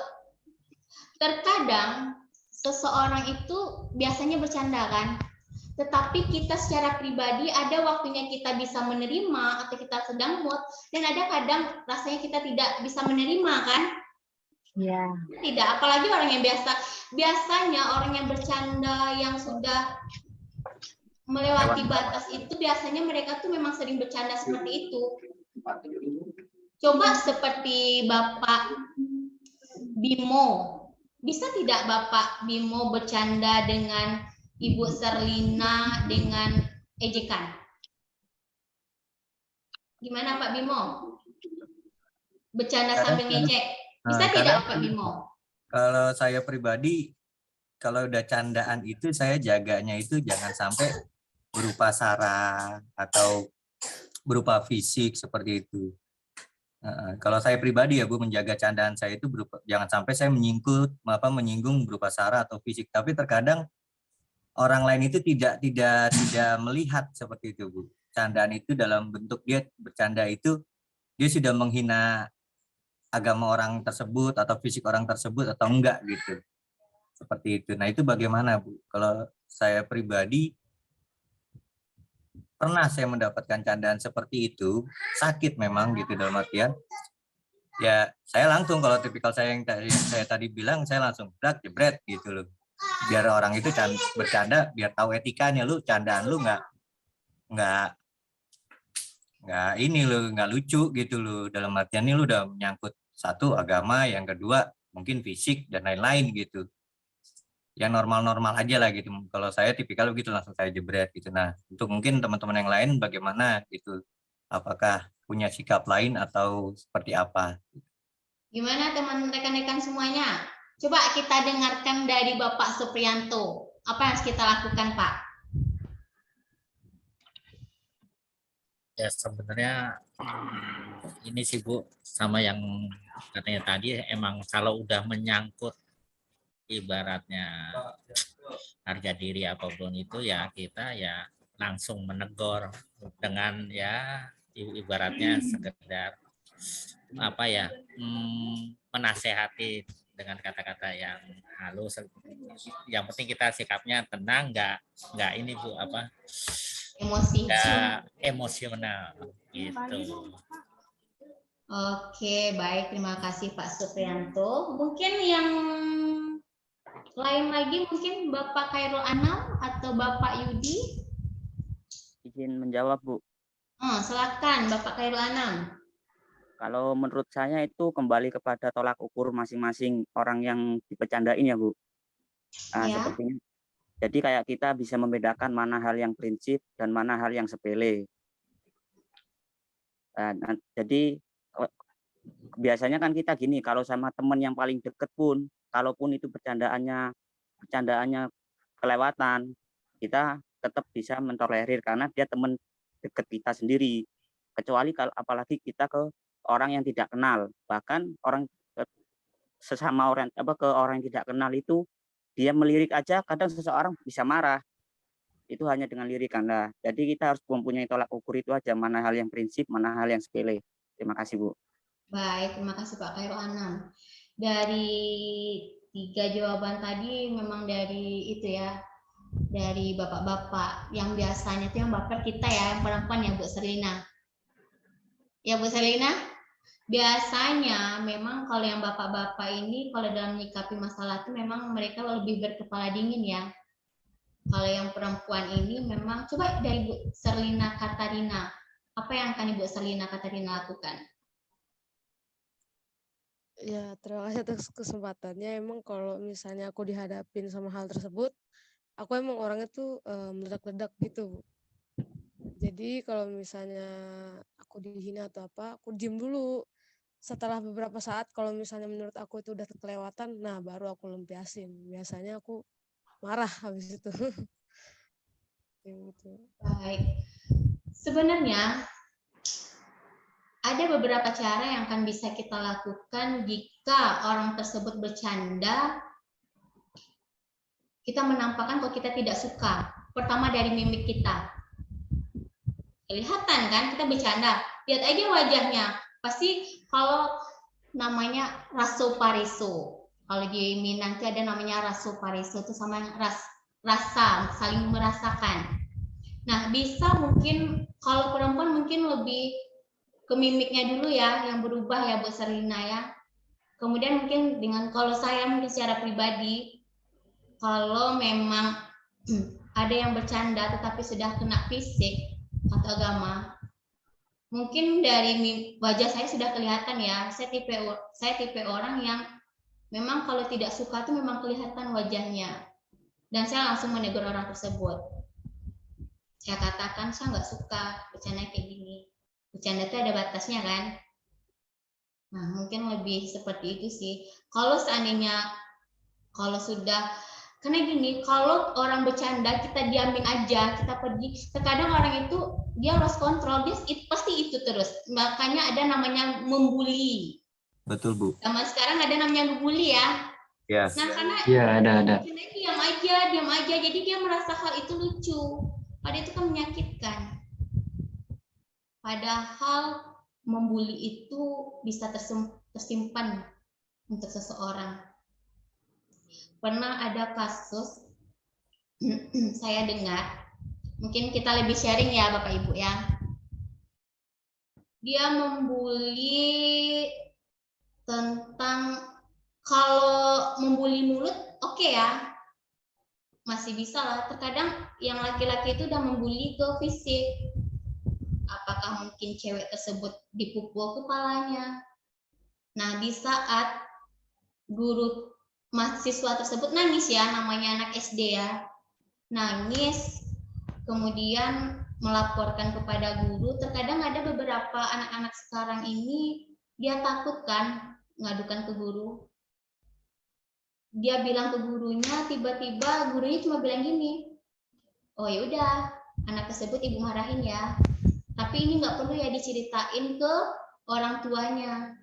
Terkadang seseorang itu biasanya bercanda kan? Tetapi kita secara pribadi ada waktunya kita bisa menerima atau kita sedang mood dan ada kadang rasanya kita tidak bisa menerima kan? Iya. Tidak, apalagi orang yang biasanya orang yang bercanda yang sudah melewati batas itu biasanya mereka tuh memang sering bercanda seperti itu. Coba seperti Bapak Bimo, bisa tidak Bapak Bimo bercanda dengan Ibu Serlina dengan ejekan. Gimana Pak Bimo? Bercanda sambil ngejek. Bisa tidak Pak Bimo? Kalau saya pribadi, kalau udah candaan itu saya jaganya itu jangan sampai berupa sara atau berupa fisik seperti itu. Kalau saya pribadi ya Bu, menjaga candaan saya itu berupa, jangan sampai saya menyinggung berupa sara atau fisik. Tapi terkadang orang lain itu tidak melihat seperti itu Bu. Candaan itu dalam bentuk dia bercanda itu dia sudah menghina agama orang tersebut atau fisik orang tersebut atau enggak gitu. Seperti itu. Nah, itu bagaimana Bu? Kalau saya pribadi pernah saya mendapatkan candaan seperti itu, sakit memang gitu dalam artian ya saya langsung, kalau tipikal saya yang saya tadi bilang, saya langsung jebret gitu loh. Biar orang itu bercanda, biar tahu etikanya, lu candaan lu nggak ini lo nggak lucu gitu loh, dalam artian ini lu udah menyangkut satu agama, yang kedua mungkin fisik dan lain-lain gitu. Yang normal-normal aja lah gitu. Kalau saya tipikal begitu, langsung saya jebret gitu. Nah, untuk mungkin teman-teman yang lain bagaimana gitu? Apakah punya sikap lain atau seperti apa? Gimana teman rekan-rekan semuanya? Coba kita dengarkan dari Bapak Supriyanto. Apa yang harus kita lakukan, Pak? Ya sebenarnya ini sih Bu, sama yang katanya tadi, emang kalau udah menyangkut ibaratnya harga diri apapun itu ya kita ya langsung menegur dengan ya ibaratnya sekedar apa ya, menasehati dengan kata-kata yang halus. Yang penting kita sikapnya tenang, nggak ini Bu, apa, nggak emosional gitu. Oke, baik, terima kasih Pak Supriyanto. Mungkin yang lain lagi, mungkin Bapak Khairul Anam atau Bapak Yudi? Izin menjawab Bu. Silakan Bapak Khairul Anam. Kalau menurut saya itu kembali kepada tolak ukur masing-masing orang yang dipecandain ya Bu. Sepertinya. Jadi kayak kita bisa membedakan mana hal yang prinsip dan mana hal yang sepele. Jadi biasanya kan kita gini, kalau sama teman yang paling deket pun, kalaupun itu bercandaannya kelewatan, kita tetap bisa mentolerir karena dia teman deket kita sendiri. Kecuali kalau apalagi kita ke orang yang tidak kenal, bahkan orang sesama orang ke orang yang tidak kenal itu dia melirik aja, kadang seseorang bisa marah. Itu hanya dengan lirikan lah. Jadi kita harus mempunyai tolak ukur itu aja, mana hal yang prinsip, mana hal yang sepele. Terima kasih Bu. Baik, terima kasih Pak Khairul Anam. Dari 3 jawaban tadi memang dari itu ya, dari bapak-bapak yang biasanya itu yang baper kita ya, yang perempuan ya Bu Serlina. Ya Bu Serlina, biasanya memang kalau yang bapak-bapak ini kalau dalam menyikapi masalah itu memang mereka lebih berkepala dingin ya. Kalau yang perempuan ini memang, coba dari Bu Serlina Katarina, apa yang akan Ibu Serlina Katarina lakukan? Ya, terima kasih atas kesempatannya. Emang kalau misalnya aku dihadapin sama hal tersebut, aku emang orangnya tuh meledak-ledak gitu. Jadi kalau misalnya aku dihina atau apa, aku diem dulu. Setelah beberapa saat, kalau misalnya menurut aku itu udah kelewatan, nah baru aku lempiasin. Biasanya aku marah habis itu. Gitu. Baik. Sebenarnya ada beberapa cara yang akan bisa kita lakukan jika orang tersebut bercanda, kita menampakkan kalau kita tidak suka. Pertama dari mimik kita. Kelihatan kan kita bercanda, lihat aja wajahnya. Pasti kalau namanya raso pariso. Kalau di Minang itu ada namanya raso pariso, itu sama rasa, saling merasakan. Nah, bisa mungkin kalau perempuan mungkin lebih ke mimiknya dulu ya, yang berubah ya Bu Serlina ya. Kemudian mungkin kalau saya mungkin secara pribadi, kalau memang ada yang bercanda tetapi sudah kena fisik atau agama, mungkin dari wajah saya sudah kelihatan ya. Saya tipe orang yang memang kalau tidak suka tuh memang kelihatan wajahnya. Dan saya langsung menegur orang tersebut. Saya katakan saya nggak suka bercanda kayak gini. Bercanda itu ada batasnya kan. Nah mungkin lebih seperti itu sih. Kalau seandainya kalau sudah, karena gini, kalau orang bercanda kita diamin aja, kita pergi, terkadang orang itu dia lost control, dia pasti itu terus. Makanya ada namanya membuli. Betul, Bu. Sama sekarang ada namanya ngebully ya. Ya. Nah karena Iya, ada. diam aja, jadi dia merasa hal itu lucu. Padahal itu kan menyakitkan. Padahal membuli itu bisa tersimpan untuk seseorang. Pernah ada kasus saya dengar, mungkin kita lebih sharing ya Bapak Ibu ya. Dia membuli tentang, kalau membuli mulut oke ya, masih bisa lah. Terkadang yang laki-laki itu udah membuli ke fisik. Apakah mungkin cewek tersebut dipukul kepalanya? Nah di saat guru mahasiswa tersebut nangis ya, namanya anak SD ya, nangis, kemudian melaporkan kepada guru. Terkadang ada beberapa anak-anak sekarang ini dia takut kan ngadukan ke guru. Dia bilang ke gurunya, tiba-tiba gurunya cuma bilang gini, oh ya udah, anak tersebut ibu marahin ya, tapi ini nggak perlu ya diceritain ke orang tuanya.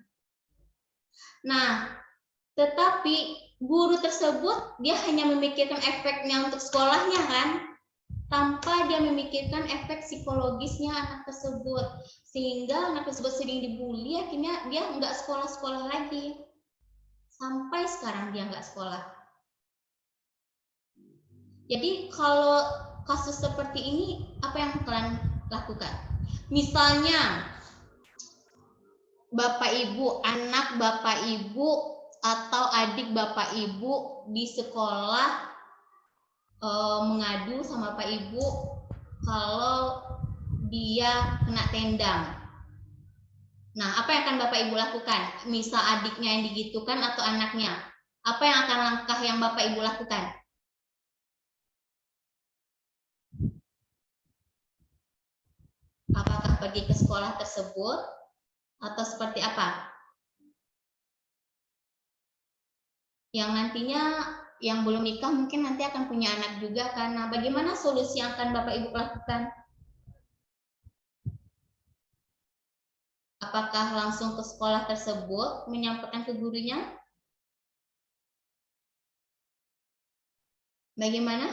Nah, tetapi guru tersebut dia hanya memikirkan efeknya untuk sekolahnya kan, tanpa dia memikirkan efek psikologisnya anak tersebut, sehingga anak tersebut sering dibully, akhirnya dia nggak sekolah-sekolah lagi. Sampai sekarang dia nggak sekolah. Jadi kalau kasus seperti ini, apa yang kalian lakukan? Misalnya, Bapak Ibu, anak Bapak Ibu atau adik Bapak Ibu di sekolah mengadu sama Bapak Ibu kalau dia kena tendang. Nah, apa yang akan Bapak Ibu lakukan? Misal adiknya yang digitukan atau anaknya, apa yang akan langkah yang Bapak Ibu lakukan? Apakah pergi ke sekolah tersebut atau seperti apa? Yang nantinya yang belum nikah mungkin nanti akan punya anak juga, karena bagaimana solusi yang akan Bapak Ibu lakukan? Apakah langsung ke sekolah tersebut menyampaikan ke gurunya? Bagaimana?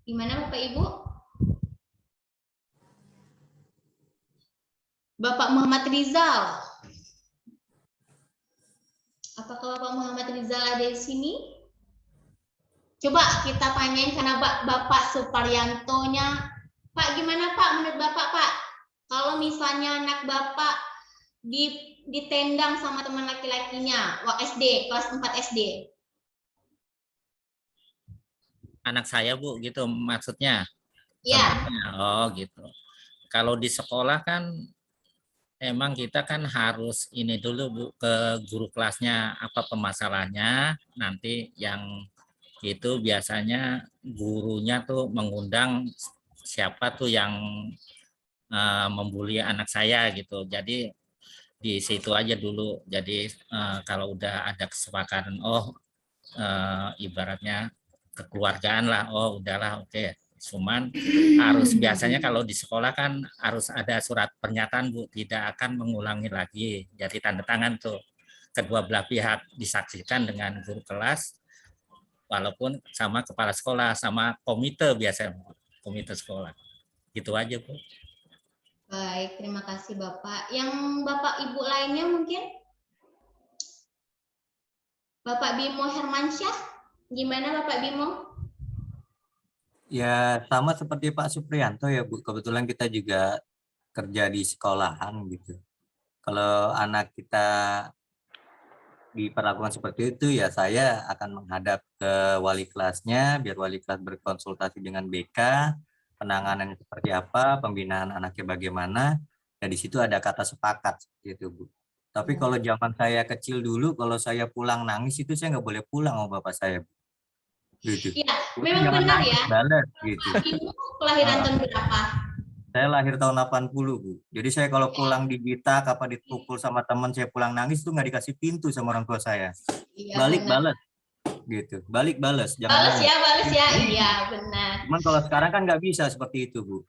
Gimana Bapak Ibu? Bapak Muhammad Rizal. Apakah Bapak Muhammad Rizal ada di sini? Coba kita tanyain karena Bapak Suparyanto-nya. Pak, gimana Pak menurut Bapak Pak? Kalau misalnya anak Bapak ditendang sama teman laki-lakinya, SD, kelas 4 SD. Anak saya Bu, gitu maksudnya? Iya. Oh gitu. Kalau di sekolah kan emang kita kan harus ini dulu Bu, ke guru kelasnya apa permasalahannya. Nanti yang itu biasanya gurunya tuh mengundang siapa tuh yang membuli anak saya gitu. Jadi di situ aja dulu. Jadi kalau udah ada kesepakatan, ibaratnya kekeluargaan lah, udahlah oke. Cuman harus biasanya kalau di sekolah kan harus ada surat pernyataan Bu, tidak akan mengulangi lagi. Jadi tanda tangan tuh kedua belah pihak disaksikan dengan guru kelas, walaupun sama kepala sekolah, sama komite biasanya, komite sekolah. Gitu aja Bu. Baik, terima kasih Bapak. Yang Bapak Ibu lainnya mungkin? Bapak Bimo Hermansyah, gimana Bapak Bimo? Ya sama seperti Pak Supriyanto ya Bu, kebetulan kita juga kerja di sekolahan gitu. Kalau anak kita diperlakukan seperti itu ya saya akan menghadap ke wali kelasnya, biar wali kelas berkonsultasi dengan BK, penanganan seperti apa, pembinaan anaknya bagaimana, dan di situ ada kata sepakat gitu Bu. Tapi kalau zaman saya kecil dulu, kalau saya pulang nangis itu saya nggak boleh pulang sama bapak saya. Gitu. Iya, Udah, memang jangan benar nangis, ya. balas gitu. Ibu kelahiran tahun berapa? Saya lahir tahun 80, Bu. Jadi saya kalau pulang digitak apa dipukul sama teman saya pulang nangis tuh nggak dikasih pintu sama orang tua saya. Iya, Balik benar. balas. Gitu. Balik balas, jangan Balas nangis. ya, balas ya. Iya, benar. Cuman kalau sekarang kan nggak bisa seperti itu, Bu.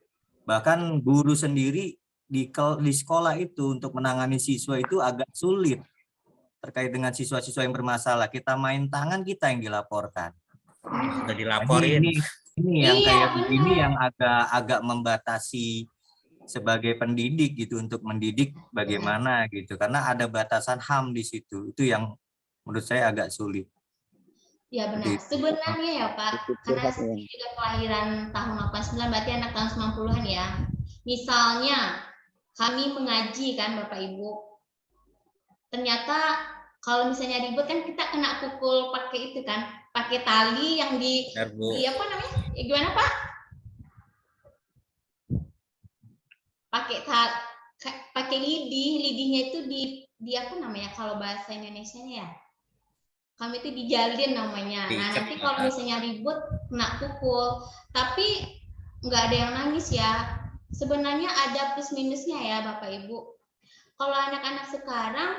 Bahkan guru sendiri di sekolah itu untuk menangani siswa itu agak sulit terkait dengan siswa-siswa yang bermasalah. Kita main tangan, kita yang dilaporkan. Sudah Jadi dilaporin. ini yang Iya, kayak benar. begini yang agak membatasi sebagai pendidik gitu untuk mendidik bagaimana gitu. Karena ada batasan HAM di situ. Itu yang menurut saya agak sulit. Ya benar. Sebenarnya ya Pak, karena saya juga kelahiran tahun 89, berarti anak tahun 90-an ya. Misalnya kami mengaji kan Bapak Ibu. Ternyata kalau misalnya ribut kan kita kena pukul pakai itu kan, pakai tali yang di apa namanya? Gimana Pak? Pakai lidihnya itu di apa namanya kalau bahasa Indonesianya ya? Kami itu dijalin namanya. Nah, nanti kalau misalnya ribut kena pukul, tapi nggak ada yang nangis ya. Sebenarnya ada plus minusnya ya Bapak Ibu. Kalau anak-anak sekarang,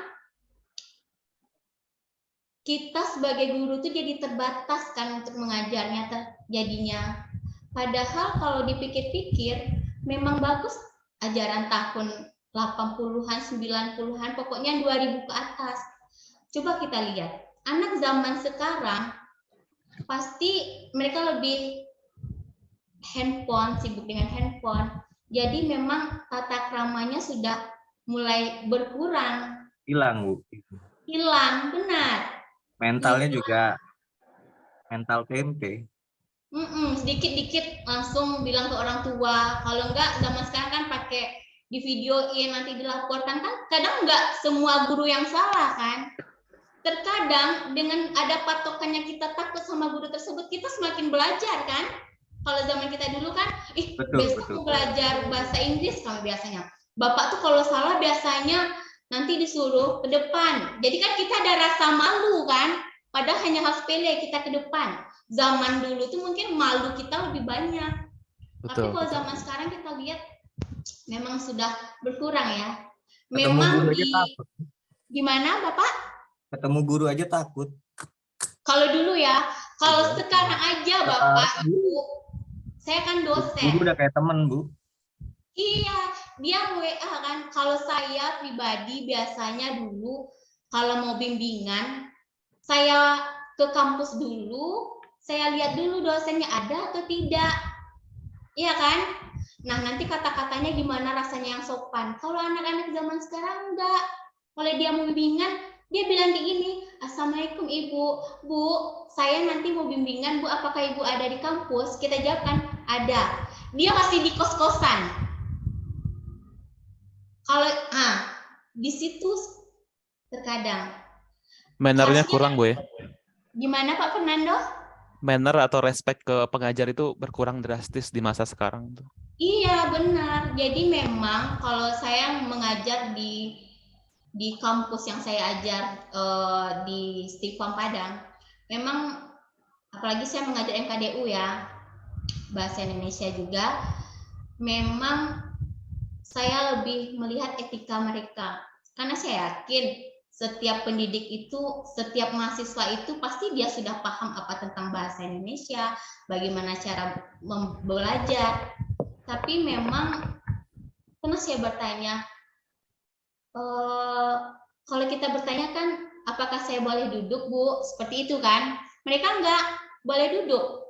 kita sebagai guru tuh jadi terbatas kan untuk mengajarnya jadinya. Padahal kalau dipikir-pikir, memang bagus ajaran tahun 80-an, 90-an, pokoknya 2000 ke atas. Coba kita lihat. Anak zaman sekarang pasti mereka lebih sibuk dengan handphone. Jadi memang tata kramanya sudah mulai berkurang. Hilang, Bu. Hilang, benar. Mentalnya juga mental tempe. Sedikit-dikit langsung bilang ke orang tua. Kalau enggak zaman sekarang kan pakai di videoin nanti dilaporkan kan. Kadang enggak semua guru yang salah kan. Terkadang dengan ada patokannya kita takut sama guru tersebut, kita semakin belajar kan. Kalau zaman kita dulu kan, besok mau belajar bahasa Inggris kalau biasanya. Bapak tuh kalau salah biasanya nanti disuruh ke depan. Jadi kan kita ada rasa malu kan, padahal hanya hal sepele kita ke depan. Zaman dulu tuh mungkin malu kita lebih banyak. Tapi kalau zaman sekarang kita lihat memang sudah berkurang ya. Memang gimana Bapak? Ketemu guru aja takut. Kalau dulu ya, kalau sekarang aja Bapak, Ibu, saya kan dosen. Guru udah kayak temen, Bu. Iya, dia WA kan. Kalau saya pribadi biasanya dulu kalau mau bimbingan, saya ke kampus dulu, saya lihat dulu dosennya ada atau tidak. Iya kan? Nah, nanti kata-katanya gimana rasanya yang sopan. Kalau anak-anak zaman sekarang enggak. Kalau dia mau bimbingan, dia bilang begini, Assalamualaikum Ibu, Bu, saya nanti mau bimbingan, Bu, apakah Ibu ada di kampus? Kita jawabkan, ada. Dia masih di kos-kosan. Kalau, di situ terkadang. Mannernya kurang, Bu ya? Gimana Pak Fernando? Manner atau respect ke pengajar itu berkurang drastis di masa sekarang tuh. Iya, benar. Jadi memang kalau saya mengajar di kampus yang saya ajar di Stifam Padang, memang apalagi saya mengajar MKDU ya, bahasa Indonesia juga, memang saya lebih melihat etika mereka. Karena saya yakin setiap pendidik itu, setiap mahasiswa itu pasti dia sudah paham apa tentang bahasa Indonesia, bagaimana cara belajar. Tapi memang pernah saya bertanya, kalau kita bertanya kan, apakah saya boleh duduk, Bu? Seperti itu kan? Mereka enggak boleh duduk.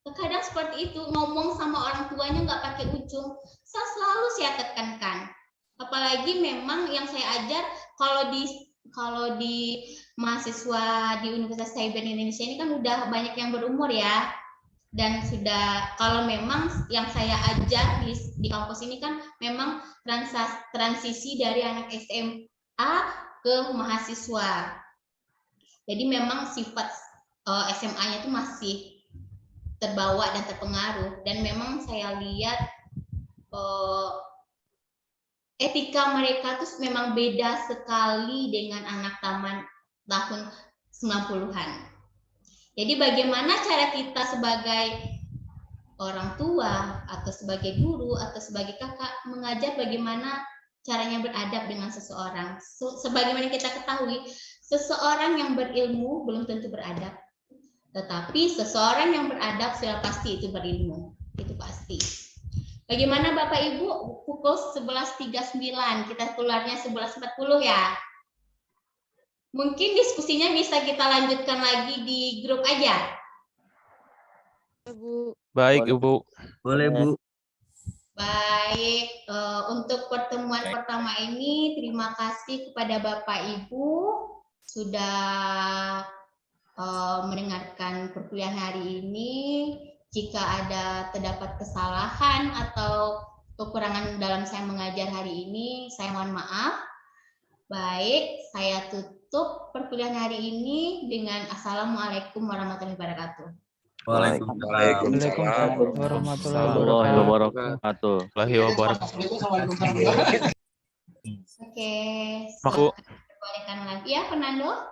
Terkadang seperti itu, ngomong sama orang tuanya enggak pakai ujung. Selalu saya tekankan. Apalagi memang yang saya ajar, kalau di mahasiswa di Universitas Cyber Indonesia ini kan udah banyak yang berumur ya. Dan sudah, kalau memang yang saya ajar di kampus ini kan memang transisi dari anak SMA ke mahasiswa. Jadi memang sifat SMA-nya itu masih terbawa dan terpengaruh. Dan memang saya lihat etika mereka tuh memang beda sekali dengan anak taman tahun 90-an. Jadi bagaimana cara kita sebagai orang tua atau sebagai guru atau sebagai kakak mengajar bagaimana caranya beradab dengan seseorang. Sebagaimana kita ketahui, seseorang yang berilmu belum tentu beradab. Tetapi seseorang yang beradab sudah pasti itu berilmu. Itu pasti. Bagaimana Bapak Ibu? Pukul 11.39, kita keluarnya 11.40 ya. Mungkin diskusinya bisa kita lanjutkan lagi di grup aja. Bu. Baik, Ibu. Boleh, Bu. Baik, untuk pertemuan pertama ini terima kasih kepada Bapak Ibu sudah mendengarkan perkuliahan hari ini. Jika ada terdapat kesalahan atau kekurangan dalam saya mengajar hari ini, saya mohon maaf. Baik, saya tutup perkuliahan hari ini dengan Assalamualaikum warahmatullahi wabarakatuh. Waalaikumsalam warahmatullahi wabarakatuh. Oke, Aku bolehkan lagi ya, Fernando.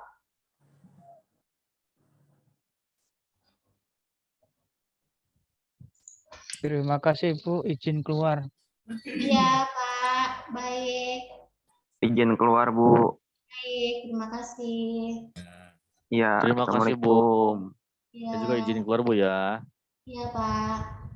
Terima kasih Bu, izin keluar. Iya Pak, baik. Izin keluar, Bu. Baik, terima kasih. Ya, Terima kasih, Bu. Assalamualaikum. Ya. Saya juga izin keluar, Bu ya. Iya Pak.